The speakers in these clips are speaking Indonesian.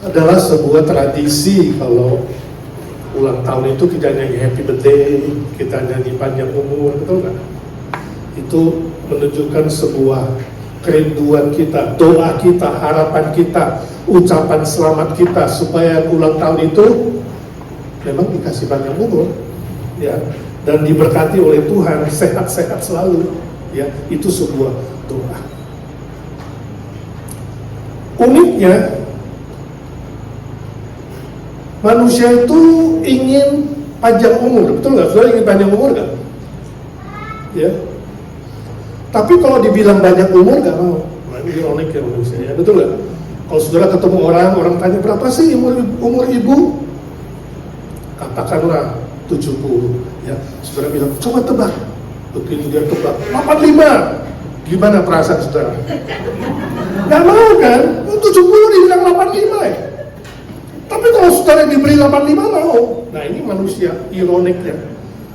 adalah sebuah tradisi. Kalau ulang tahun itu kita nyanyi happy birthday, kita nyanyi panjang umur, betul nggak? Itu menunjukkan sebuah kerinduan kita, doa kita, harapan kita, ucapan selamat kita supaya ulang tahun itu memang dikasih panjang umur, ya, dan diberkati oleh Tuhan, sehat-sehat selalu, ya. Itu sebuah doa. Uniknya, manusia itu ingin panjang umur, betul nggak? Saudara ingin panjang umur nggak? Ya. Tapi kalau dibilang banyak umur nggak mau. Nah, ini ironik ya manusia, ya, betul nggak? Kalau saudara ketemu orang tanya berapa sih umur ibu? Katakanlah 70, ya. Saudara bilang coba tebak. Begini dia tebak 85. Gimana perasaan saudara? Nggak mau kan? 70 dibilang 85 ya. Tapi kalau saudara diberi 85 mau. Nah ini manusia, ironiknya.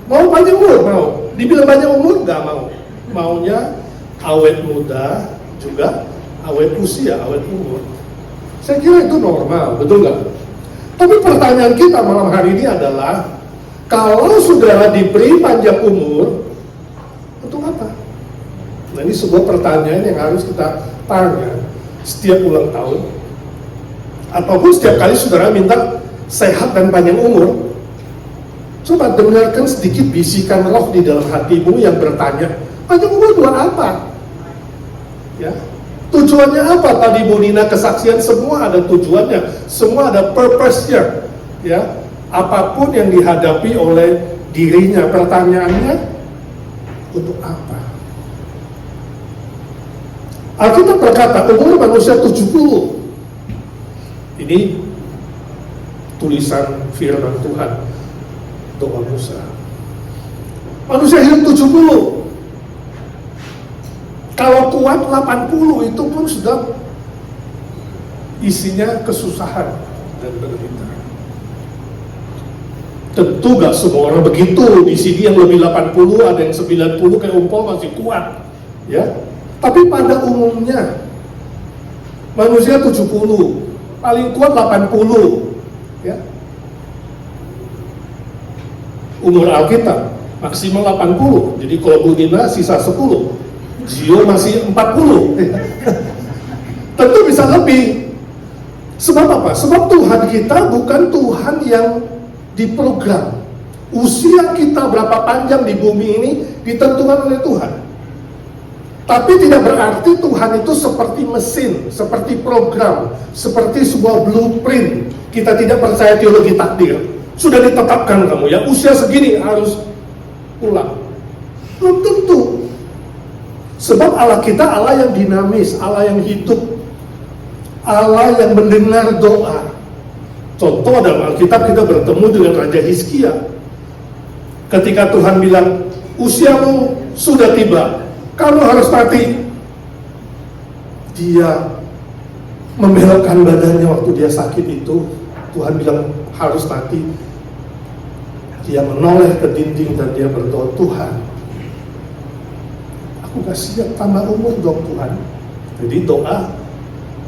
Mau panjang umur? Mau. Dibilang panjang umur? Nggak mau. Maunya awet muda, juga awet usia, awet umur. Saya kira itu normal, betul nggak? Tapi pertanyaan kita malam hari ini adalah, kalau saudara diberi panjang umur, untuk apa? Nah ini sebuah pertanyaan yang harus kita tanya setiap ulang tahun, ataupun setiap kali saudara minta sehat dan panjang umur. Coba dengarkan sedikit bisikan roh di dalam hatimu yang bertanya, panjang umur buat apa? Ya, tujuannya apa? Tadi Bu Nina kesaksian, semua ada tujuannya, semua ada purpose-nya. Ya, apapun yang dihadapi oleh dirinya, pertanyaannya untuk apa? Alkitab berkata umur manusia 70. Ini tulisan firman Tuhan, doa Musa. Manusia hidup 70. Kalau kuat 80 itu pun sudah isinya kesusahan dan penderita. Tentu gak semua orang begitu. Di sini yang lebih 80, ada yang 90 kayak Umpol masih kuat, ya. Tapi pada umumnya manusia 70, paling kuat 80, ya. Umur Alkitab maksimal 80. Jadi kalau Bu Nina sisa 10, Gio masih 40. Tentu bisa lebih. Sebab apa? Sebab Tuhan kita bukan Tuhan yang diprogram. Usia kita berapa panjang di bumi ini ditentukan oleh Tuhan. Tapi tidak berarti Tuhan itu seperti mesin, seperti program, seperti sebuah blueprint. Kita tidak percaya teologi takdir. Sudah ditetapkan kamu ya, usia segini harus pulang. Belum tentu. Sebab Allah kita Allah yang dinamis, Allah yang hidup, Allah yang mendengar doa. Contoh dalam Alkitab kita bertemu dengan Raja Hizkia. Ketika Tuhan bilang, usiamu sudah tiba, kamu harus mati. Dia membelokkan badannya waktu dia sakit itu. Tuhan bilang harus mati. Dia menoleh ke dinding dan dia berdoa, Tuhan, aku gak siap tambah umur dong Tuhan. Jadi doa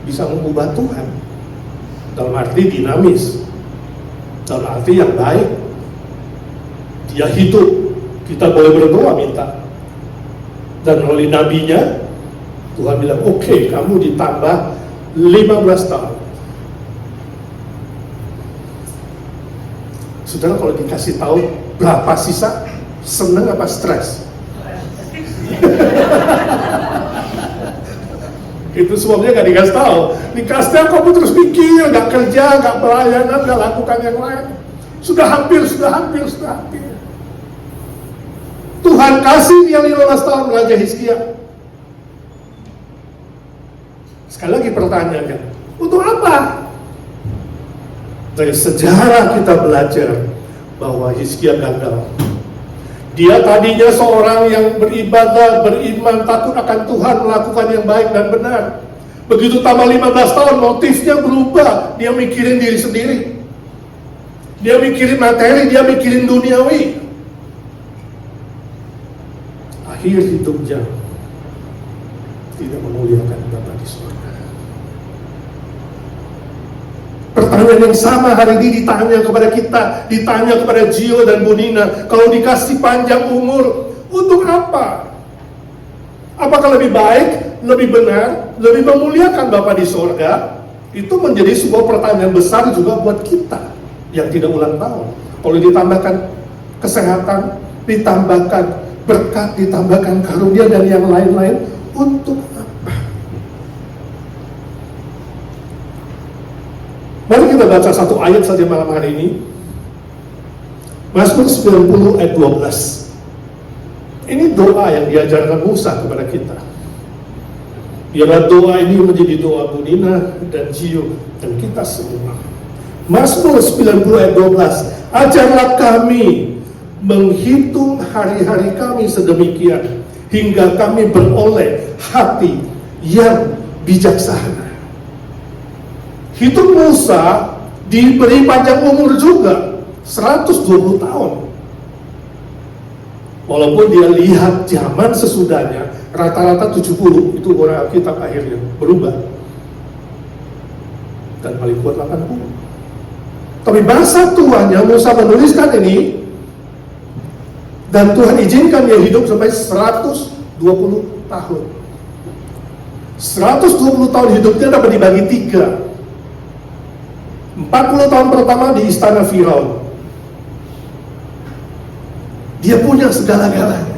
bisa mengubah Tuhan. Dalam arti dinamis, dalam arti yang baik. Dia hidup, kita boleh berdoa minta. Dan oleh nabinya, Tuhan bilang, oke, kamu ditambah 15 tahun. Saudara kalau dikasih tahu berapa sisa, seneng apa stres? Itu sebabnya gak dikasih tahu. Dikasih tahu kamu terus mikir, gak kerja, gak pelayanan, gak lakukan yang lain. Sudah hampir. Tuhan kasih dia 15 tahun Raja Hizkia. Sekali lagi pertanyaannya, untuk apa? Dari sejarah kita belajar bahwa Hizkia gagal. Dia tadinya seorang yang beribadah, beriman, takut akan Tuhan, melakukan yang baik dan benar. Begitu tambah 15 tahun, motifnya berubah. Dia mikirin diri sendiri. Dia mikirin materi, dia mikirin duniawi. Akhir hidupnya tidak memuliakan Bapa di surga. Pertanyaan yang sama hari ini ditanya kepada kita, ditanya kepada Gio dan Bu Nina. Kalau dikasih panjang umur, untuk apa? Apakah lebih baik, lebih benar, lebih memuliakan Bapa di sorga? Itu menjadi sebuah pertanyaan besar juga buat kita yang tidak ulang tahun. Kalau ditambahkan kesehatan, ditambahkan berkat, ditambahkan karunia dan yang lain-lain, untuk apa? Mari kita baca satu ayat saja malam hari ini. Mazmur 90 ayat 12. Ini doa yang diajarkan Musa kepada kita. Biarlah doa ini menjadi doa Bu Nina dan Gio dan kita semua. Mazmur 90 ayat 12. Ajarlah kami menghitung hari-hari kami sedemikian, hingga kami beroleh hati yang bijaksana. Hitung Musa diberi panjang umur juga, 120 tahun. Walaupun dia lihat zaman sesudahnya, rata-rata 70, itu orang Alkitab akhirnya berubah. Dan paling kuat 80. Tapi bahasa Tuhannya, Musa menuliskan ini, dan Tuhan izinkan dia hidup sampai 120 tahun. 120 tahun hidupnya dapat dibagi 3. 40 tahun pertama di istana Firaun. Dia punya segala-galanya.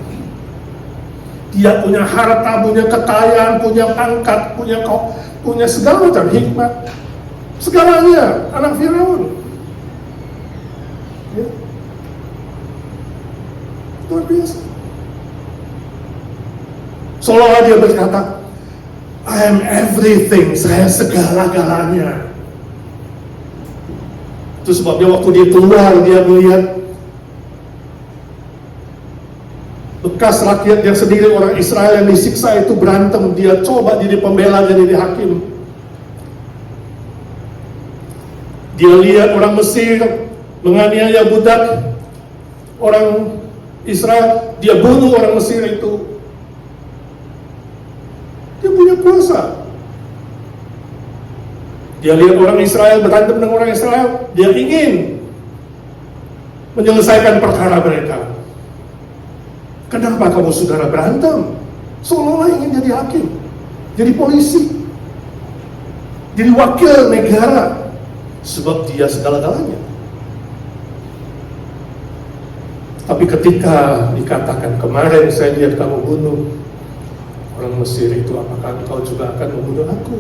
Dia punya harta, punya kekayaan, punya pangkat, punya segala macam hikmat. Segalanya, anak Firaun. Ya. Luar biasa. Seolah dia berkata, I am everything, saya segala-galanya. Itu sebabnya waktu dia keluar, dia melihat bekas rakyat yang sendiri, orang Israel yang disiksa itu berantem. Dia coba jadi pembela, jadi hakim. Dia lihat orang Mesir menganiaya budak orang Israel, dia bunuh orang Mesir itu. Dia punya kuasa. Dia lihat orang Israel berantem dengan orang Israel, dia ingin menyelesaikan perkara mereka. Kenapa kamu saudara berantem? Seolah-olah ingin jadi hakim, jadi polisi, jadi wakil negara, sebab dia segala-galanya. Tapi ketika dikatakan, kemarin saya lihat kamu bunuh orang Mesir itu, apakah engkau juga akan membunuh aku?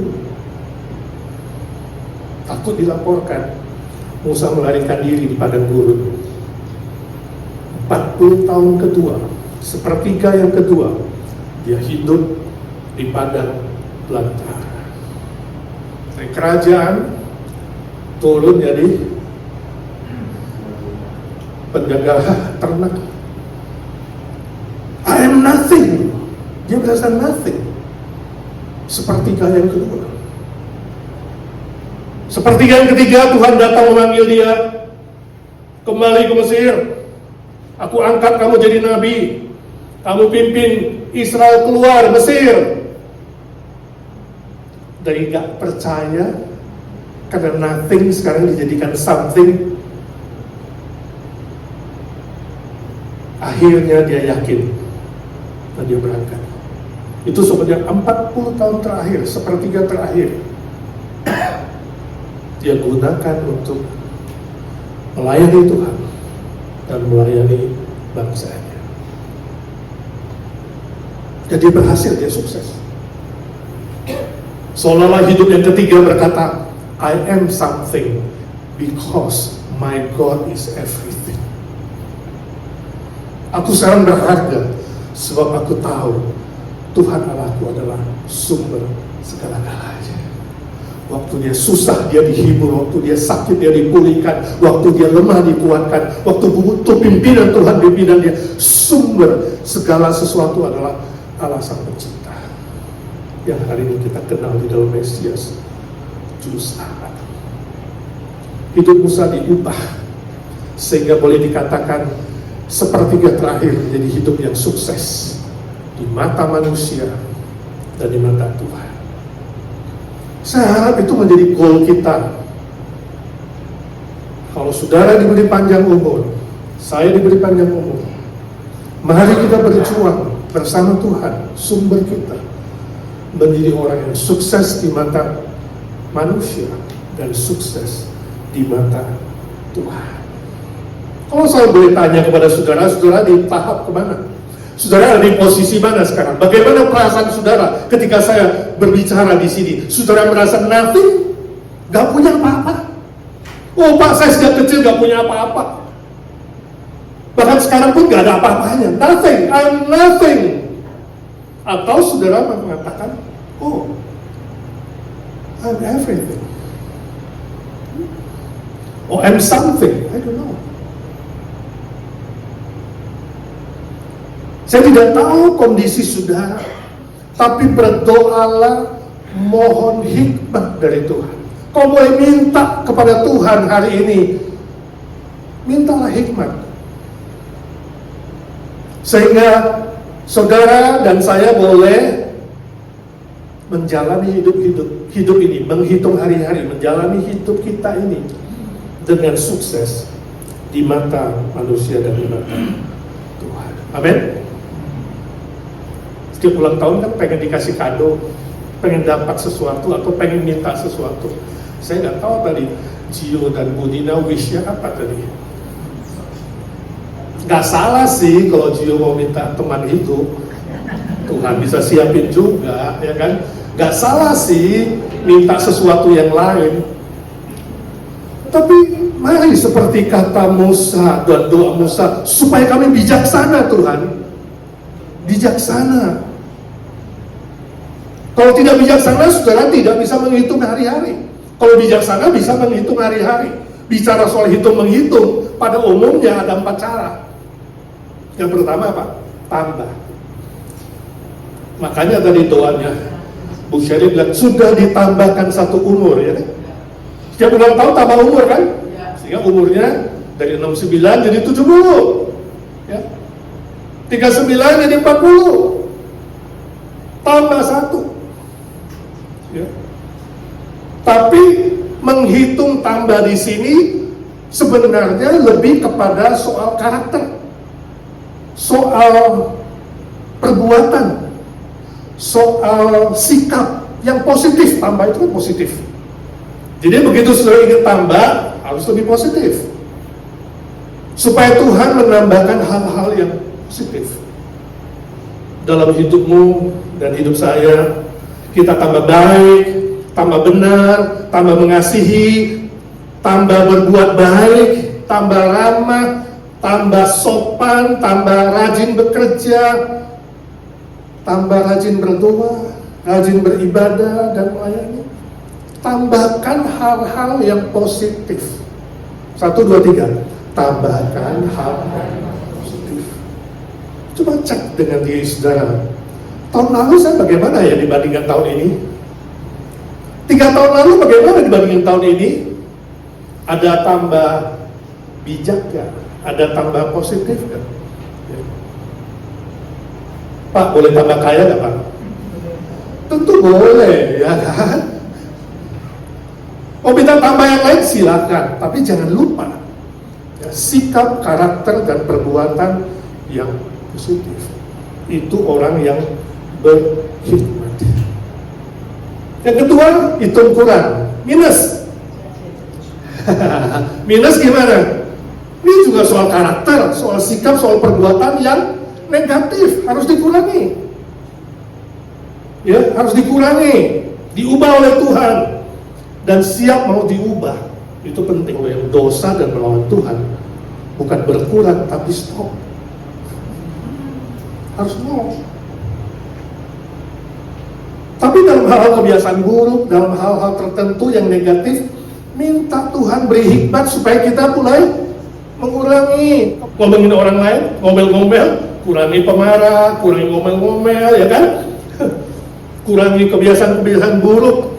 Takut dilaporkan, Musa melarikan diri di padang gurun. 40 tahun kedua, sepertiga yang kedua, dia hidup di padang belantara. Dari kerajaan turun jadi penjaga ternak. I am nothing. Dia berasa nothing. Sepertiga yang kedua. Sepertiga yang ketiga, Tuhan datang memanggil dia, kembali ke Mesir. Aku angkat kamu jadi nabi. Kamu pimpin Israel keluar Mesir. Dari gak percaya, karena nothing sekarang dijadikan something. Akhirnya dia yakin dan dia berangkat. Itu sebenarnya 40 tahun terakhir, sepertiga terakhir, dia gunakan untuk melayani Tuhan dan melayani bangsanya. Jadi berhasil, dia sukses. Seolah-olah hidup yang ketiga berkata, I am something because my God is everything. Aku sekarang berharga sebab aku tahu Tuhan Allahku adalah sumber segala-galanya. Waktu dia susah, dia dihibur. Waktu dia sakit, dia dipulihkan. Waktu dia lemah, dikuatkan. Waktu butuh pimpinan, Tuhan pimpinan dia. Sumber segala sesuatu adalah Allah Sang Pencipta, yang hari ini kita kenal di dalam Mesias, Juru Selamat. Hidup Musa diubah sehingga boleh dikatakan sepertiga terakhir menjadi hidup yang sukses di mata manusia dan di mata Tuhan. Saya harap itu menjadi goal kita Kalau saudara diberi panjang umur, saya diberi panjang umur, mari kita berjuang bersama Tuhan, sumber kita, menjadi orang yang sukses di mata manusia dan sukses di mata Tuhan. Kalau saya boleh tanya kepada saudara, saudara di tahap kemana? Saudara ada di posisi mana sekarang? Bagaimana perasaan saudara ketika saya berbicara di sini? Saudara merasa nothing? Gak punya apa-apa? Oh Pak, saya sejak kecil gak punya apa-apa. Bahkan sekarang pun gak ada apa-apanya. Nothing, I'm nothing. Atau saudara mengatakan, oh, I'm everything. Oh, I'm something, I don't know. Saya tidak tahu kondisi saudara, tapi berdoalah, mohon hikmat dari Tuhan. Kau boleh minta kepada Tuhan hari ini, mintalah hikmat, sehingga saudara dan saya boleh menjalani hidup ini, menghitung hari-hari, menjalani hidup kita ini dengan sukses di mata manusia dan di mata Tuhan. Amin. Setiap ulang tahun kan pengen dikasih kado, pengen dapat sesuatu atau pengen minta sesuatu. Saya nggak tahu tadi Gio dan Budina wish-nya apa tadi. Nggak salah sih kalau Gio mau minta teman hidup, Tuhan bisa siapin juga, ya kan? Nggak salah sih minta sesuatu yang lain. Tapi mari seperti kata Musa dan doa Musa, supaya kami bijaksana Tuhan, bijaksana. Kalau tidak bijaksana, saudara tidak bisa menghitung hari-hari. Kalau bijaksana bisa menghitung hari-hari. Bicara soal hitung-menghitung, pada umumnya ada 4 cara. Yang pertama apa? Tambah. Makanya tadi doanya Bu Sherry bilang, sudah ditambahkan 1 umur, ya kan? Setiap ulang tahun tambah umur kan? Sehingga umurnya dari 69 jadi 70, ya. 39 jadi 40, tambah 1. Ya. Tapi menghitung tambah di sini sebenarnya lebih kepada soal karakter, soal perbuatan, soal sikap yang positif. Tambah itu kan positif. Jadi begitu saudara ingin tambah, harus lebih positif, supaya Tuhan menambahkan hal-hal yang positif dalam hidupmu dan hidup saya. Kita tambah baik, tambah benar, tambah mengasihi, tambah berbuat baik, tambah ramah, tambah sopan, tambah rajin bekerja, tambah rajin berdoa, rajin beribadah dan melayani. Tambahkan hal-hal yang positif. 1, 2, 3. Tambahkan hal-hal yang positif. Coba cek dengan diri saudara. Tahun lalu saya bagaimana ya dibandingkan tahun ini? 3 tahun lalu bagaimana dibandingkan tahun ini? Ada tambah bijak ya? Ada tambah positif kan? Ya. Pak, boleh tambah kaya nggak Pak? Tentu boleh, ya kan? Mau minta tambah yang lain silakan, tapi jangan lupa ya, sikap, karakter, dan perbuatan yang positif. Itu orang yang berhikmat. Yang kedua, hitung kurang, minus. Minus gimana? Ini juga soal karakter, soal sikap, soal perbuatan yang negatif, harus dikurangi. Ya, harus dikurangi, diubah oleh Tuhan, dan siap mau diubah. Itu penting loh, yang dosa dan melawan Tuhan bukan berkurang tapi stop. Harus mau. Tapi dalam hal-hal kebiasaan buruk, dalam hal-hal tertentu yang negatif, minta Tuhan beri hikmat supaya kita mulai mengurangi. Ngomongin orang lain, ngomel-ngomel, kurangi pemarah, kurangi ngomel-ngomel, ya kan? Kurangi kebiasaan-kebiasaan buruk,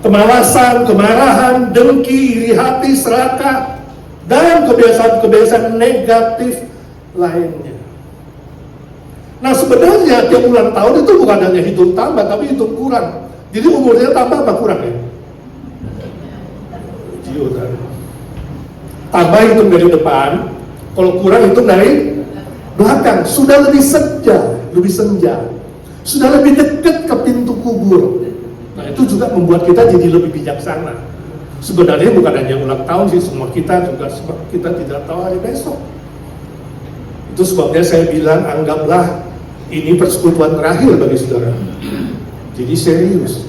kemalasan, kemarahan, dengki, iri hati, serakah, dan kebiasaan-kebiasaan negatif lainnya. Nah sebenarnya tiap ulang tahun itu bukan hanya hitung tambah, tapi hitung kurang. Jadi umurnya tambah apa kurang ya? video tadi. Tambah hitung dari depan, kalau kurang hitung dari belakang. Sudah lebih senja, sudah lebih dekat ke pintu kubur. Nah itu juga membuat kita jadi lebih bijaksana. Sebenarnya bukan hanya ulang tahun sih, semua kita juga, sebab kita tidak tahu hari besok. Itu sebabnya saya bilang anggaplah ini persekutuan terakhir bagi saudara. Jadi serius.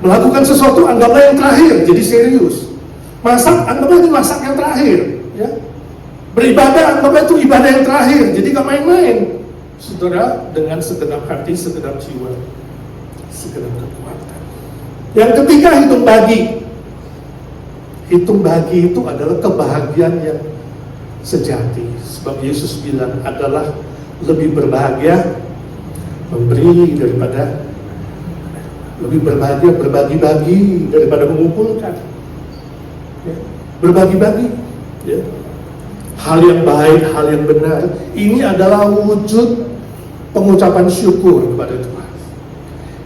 Melakukan sesuatu anggaplah yang terakhir, jadi serius. Masak anggaplah itu masak yang terakhir, ya. Beribadah anggaplah itu ibadah yang terakhir, jadi gak main-main. Saudara, dengan segenap hati, segenap jiwa, segenap kekuatan. Yang ketiga, hitung bagi. Hitung bagi itu adalah kebahagiaan yang sejati. Sebab Yesus bilang adalah lebih berbahagia memberi daripada, lebih berbahagia berbagi-bagi daripada mengumpulkan. Ya, berbagi-bagi, ya. Hal yang baik, hal yang benar, ini adalah wujud pengucapan syukur kepada Tuhan.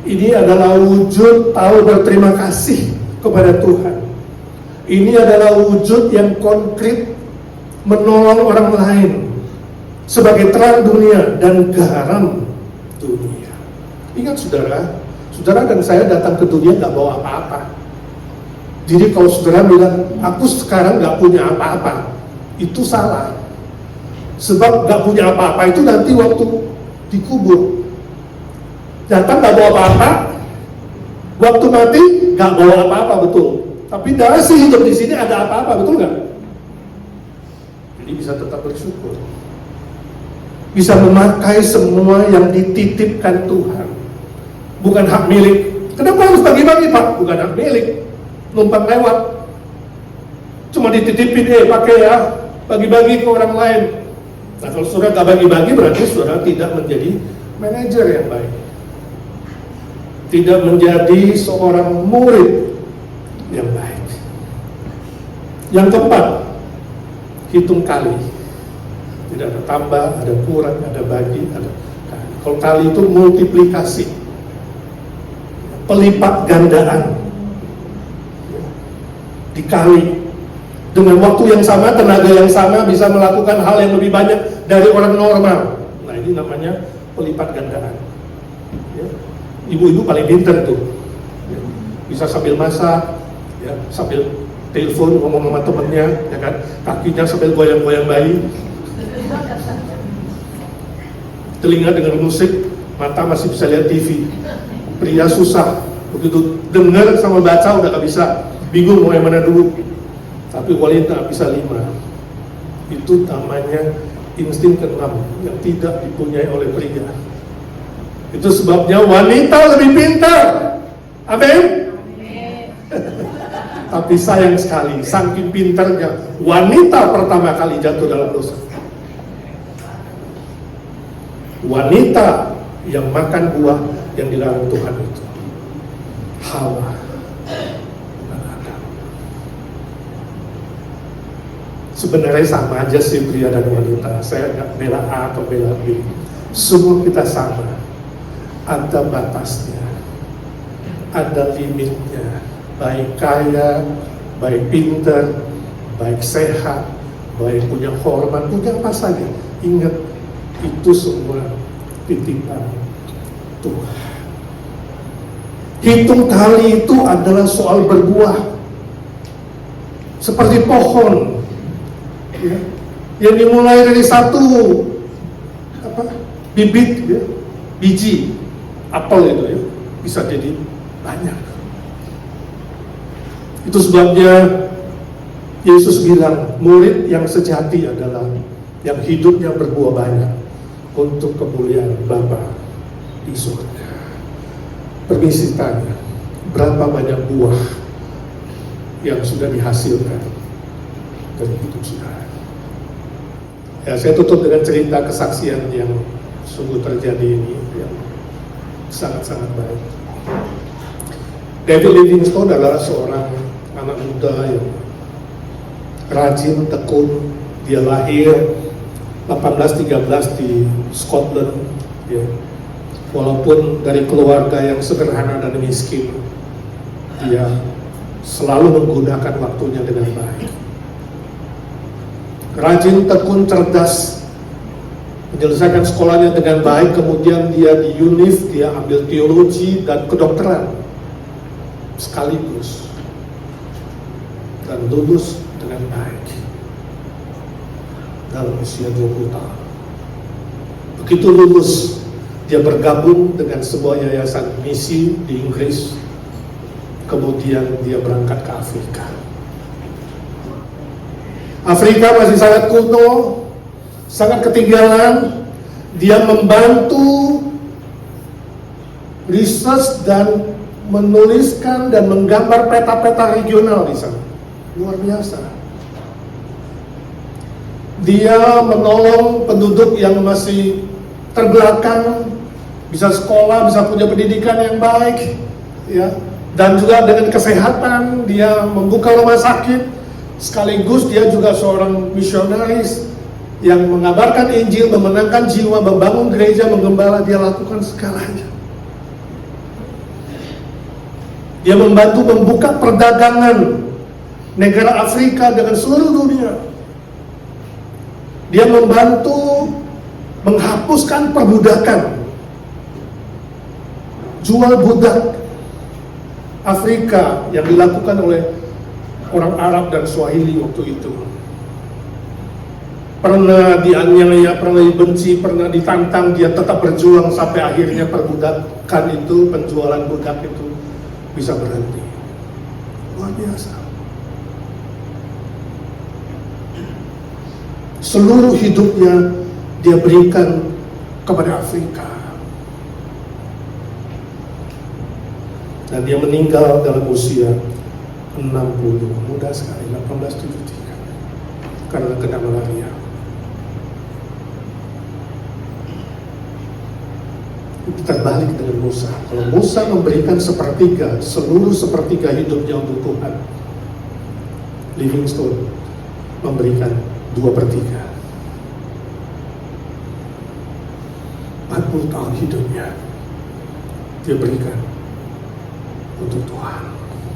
Ini adalah wujud tahu berterima kasih kepada Tuhan. Ini adalah wujud yang konkret menolong orang lain sebagai terang dunia dan garam dunia. Ingat saudara dan saya datang ke dunia gak bawa apa-apa. Jadi kalau saudara bilang, aku sekarang gak punya apa-apa, itu salah. Sebab gak punya apa-apa itu nanti waktu dikubur, datang gak bawa apa-apa, waktu mati gak bawa apa-apa, betul. Tapi masih hidup di sini ada apa-apa, betul gak? Jadi bisa tetap bersyukur, bisa memakai semua yang dititipkan Tuhan. Bukan hak milik. Kenapa harus bagi-bagi, Pak? Bukan hak milik. Numpang lewat, cuma dititipin, pakai ya, bagi-bagi ke orang lain. Nah kalau saudara tak bagi-bagi, berarti saudara tidak menjadi manajer yang baik, tidak menjadi seorang murid yang baik. Yang keempat, hitung kali. Tidak ada tambah, ada kurang, ada bagi, ada kali. Kalau kali itu multiplikasi, pelipat gandaan, dikali dengan waktu yang sama, tenaga yang sama, bisa melakukan hal yang lebih banyak dari orang normal. Nah ini namanya pelipat gandaan, ya. Ibu-ibu paling pintar tuh, ya. Bisa sambil masak, ya, sambil telepon ngomong sama temennya, ya kan, kakinya sambil goyang-goyang bayi, telinga dengar musik, mata masih bisa lihat TV. Pria susah, begitu dengar sama baca udah gak bisa, bingung mau yang mana dulu. Tapi wanita bisa 5. Itu namanya insting ke-6 yang tidak dipunyai oleh pria. Itu sebabnya wanita lebih pintar. Amin. Tapi sayang sekali, saking pintarnya wanita pertama kali jatuh dalam dosa. Wanita yang makan buah yang dilarang Tuhan itu Hawa. Sebenarnya sama aja sih pria dan wanita. Saya nggak bela A atau bela B. Semua kita sama. Ada batasnya, ada limitnya. Baik kaya, baik pintar, baik sehat, baik punya hormat, punya apa saja. Ingat, itu semua titipan Tuhan. Hitung kali itu adalah soal berbuah. Seperti pohon, ya, yang dimulai dari satu bibit, ya, biji apel itu, ya, bisa jadi banyak. Itu sebabnya Yesus bilang murid yang sejati adalah yang hidupnya berbuah banyak untuk kemuliaan Bapa di surga. Permisi tanya, berapa banyak buah yang sudah dihasilkan dari hidup saudara? Ya, saya tutup dengan cerita kesaksian yang sungguh terjadi ini, yang sangat-sangat baik. David Livingstone adalah seorang anak muda yang rajin, tekun. Dia lahir 1813 di Scotland, ya. Walaupun dari keluarga yang sederhana dan miskin, dia selalu menggunakan waktunya dengan baik. Rajin, tekun, cerdas, menyelesaikan sekolahnya dengan baik, kemudian dia di UNIF, dia ambil teologi dan kedokteran sekaligus, dan lulus dengan baik dalam usia 20 tahun. Begitu lulus, dia bergabung dengan sebuah yayasan misi di Inggris, kemudian dia berangkat ke Afrika. Afrika masih sangat kuno, sangat ketinggalan. Dia membantu research dan menuliskan dan menggambar peta-peta regional di sana. Luar biasa. Dia menolong penduduk yang masih terbelakang, bisa sekolah, bisa punya pendidikan yang baik, ya. Dan juga dengan kesehatan, dia membuka rumah sakit, sekaligus dia juga seorang misionaris yang mengabarkan Injil, memenangkan jiwa, membangun gereja, menggembala. Dia lakukan segalanya. Dia membantu membuka perdagangan negara Afrika dengan seluruh dunia. Dia membantu menghapuskan perbudakan, jual budak Afrika yang dilakukan oleh orang Arab dan Swahili waktu itu. Pernah dianiaya, pernah dibenci, pernah ditantang, dia tetap berjuang sampai akhirnya perbudakan itu, penjualan budak itu bisa berhenti. Luar biasa. Seluruh hidupnya dia berikan kepada Afrika. Dan dia meninggal dalam usia 60, muda sekali, 1873, karena kena malaria. Terbalik dengan Musa. Kalau Musa memberikan sepertiga, seluruh sepertiga hidupnya untuk Tuhan, Livingstone memberikan 2/3. 40 tahun hidupnya dia berikan untuk Tuhan.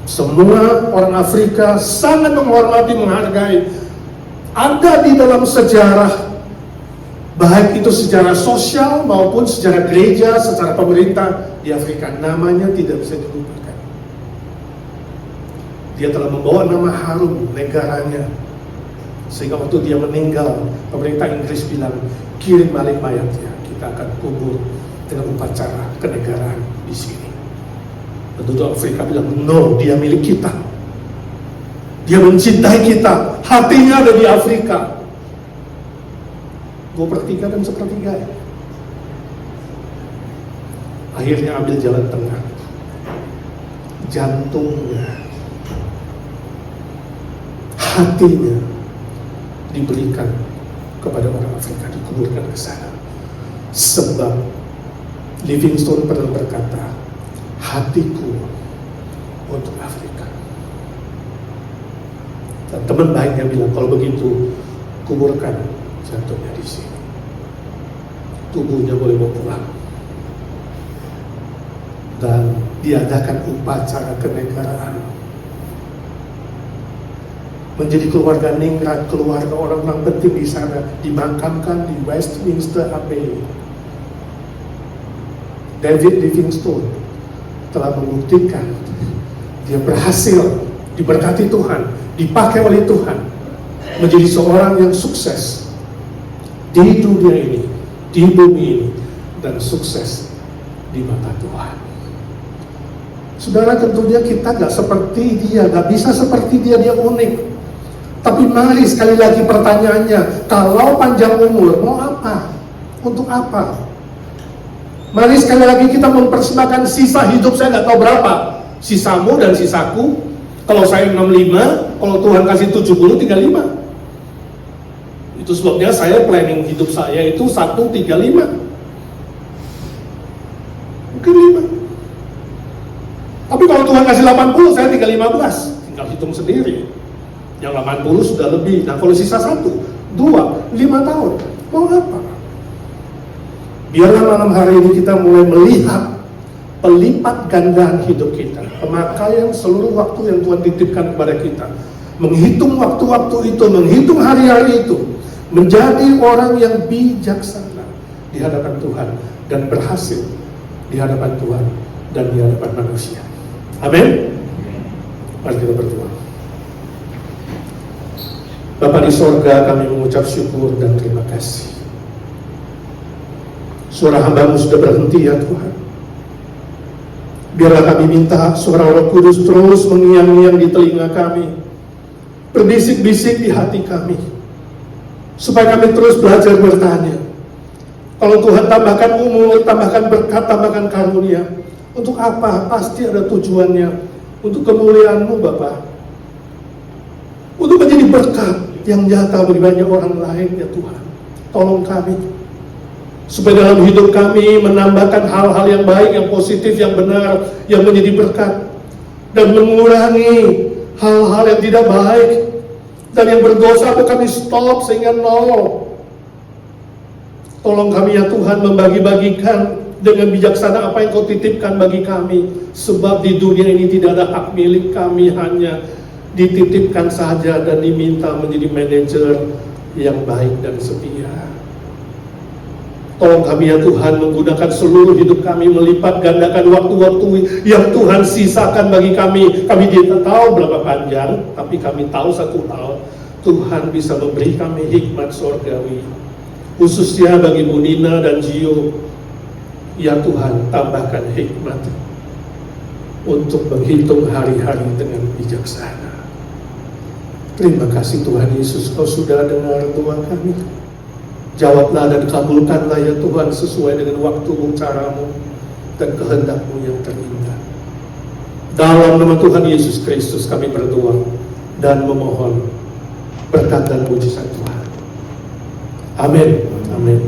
Semua orang Afrika sangat menghormati, menghargai. Ada di dalam sejarah, baik itu secara sosial maupun secara gereja, secara pemerintah di Afrika, namanya tidak bisa dilupakan. Dia telah membawa nama harum negaranya, sehingga waktu dia meninggal, pemerintah Inggris bilang, kirim balik mayatnya, kita akan kubur dengan upacara kenegaraan di sini. Penduduk Afrika bilang, no, dia milik kita. Dia mencintai kita, hatinya ada di Afrika. 2/3 dan 1/3. Akhirnya ambil jalan tengah. Jantungnya, hatinya diberikan kepada orang Afrika, dikuburkan ke sana. Sebab Livingstone pernah berkata, hatiku untuk Afrika. Dan teman baiknya bilang, kalau begitu kuburkan jantungnya di sini, tubuhnya boleh bawa pulang. Dan diadakan upacara kenegaraan. Menjadi keluarga ningrat, keluarga orang-orang penting di sana, dimakamkan di Westminster Abbey. David Livingstone telah membuktikan dia berhasil diberkati Tuhan, dipakai oleh Tuhan, menjadi seorang yang sukses di dunia ini, di bumi ini, dan sukses di mata Tuhan. Saudara, tentunya kita gak seperti dia, gak bisa seperti dia, dia unik. Tapi mari sekali lagi pertanyaannya, kalau panjang umur, mau apa? Untuk apa? Mari sekali lagi kita mempersembahkan sisa hidup, saya gak tahu berapa, sisamu dan sisaku. Kalau saya 65, kalau Tuhan kasih 70, 35. Itu sebabnya saya planning hidup saya itu 135. Mungkin 5. Tapi kalau Tuhan kasih 80, saya tinggal 15. Tinggal hitung sendiri. Yang 80 sudah lebih. Nah kalau sisa 1, 2, 5 tahun, mau apa? Biarlah malam hari ini kita mulai melihat pelipat gandaan hidup kita. pemakaian seluruh waktu yang Tuhan titipkan kepada kita, menghitung waktu-waktu itu, menghitung hari-hari itu, menjadi orang yang bijaksana di hadapan Tuhan dan berhasil di hadapan Tuhan dan di hadapan manusia. Amin. Mari kita berdoa. Bapa di sorga, kami mengucap syukur dan terima kasih. Suara hamba-Mu sudah berhenti ya Tuhan. Biarlah kami minta suara Roh Kudus terus mengiang-ngiang di telinga kami, berbisik-bisik di hati kami, supaya kami terus belajar bertanya. Kalau Tuhan tambahkan umur, tambahkan berkat, tambahkan karunia, untuk apa? Pasti ada tujuannya, untuk kemuliaan-Mu Bapa, untuk menjadi berkat yang nyata bagi banyak orang lain ya Tuhan. Tolong kami, supaya dalam hidup kami menambahkan hal-hal yang baik, yang positif, yang benar, yang menjadi berkat, dan mengurangi hal-hal yang tidak baik, dan yang berdosa kami stop sehingga nol. Tolong kami ya Tuhan, membagi-bagikan dengan bijaksana apa yang Kau titipkan bagi kami, sebab di dunia ini tidak ada hak milik kami, hanya dititipkan saja dan diminta menjadi manajer yang baik dan setia. Tolong kami ya Tuhan, menggunakan seluruh hidup kami, melipat gandakan waktu-waktu yang Tuhan sisakan bagi kami. Kami tidak tahu berapa panjang, tapi kami tahu satu hal, Tuhan bisa memberi kami hikmat surgawi, khususnya bagi Bu Nina dan Gio. Ya Tuhan, tambahkan hikmat untuk menghitung hari-hari dengan bijaksana. Terima kasih Tuhan Yesus, Kau sudah dengar doa kami. Jawablah dan kabulkanlah ya Tuhan, sesuai dengan waktu-Mu, cara-Mu, dan kehendak-Mu yang terindah. Dalam nama Tuhan Yesus Kristus kami berdoa dan memohon berkat dan mujizat Tuhan. Amin. Amin.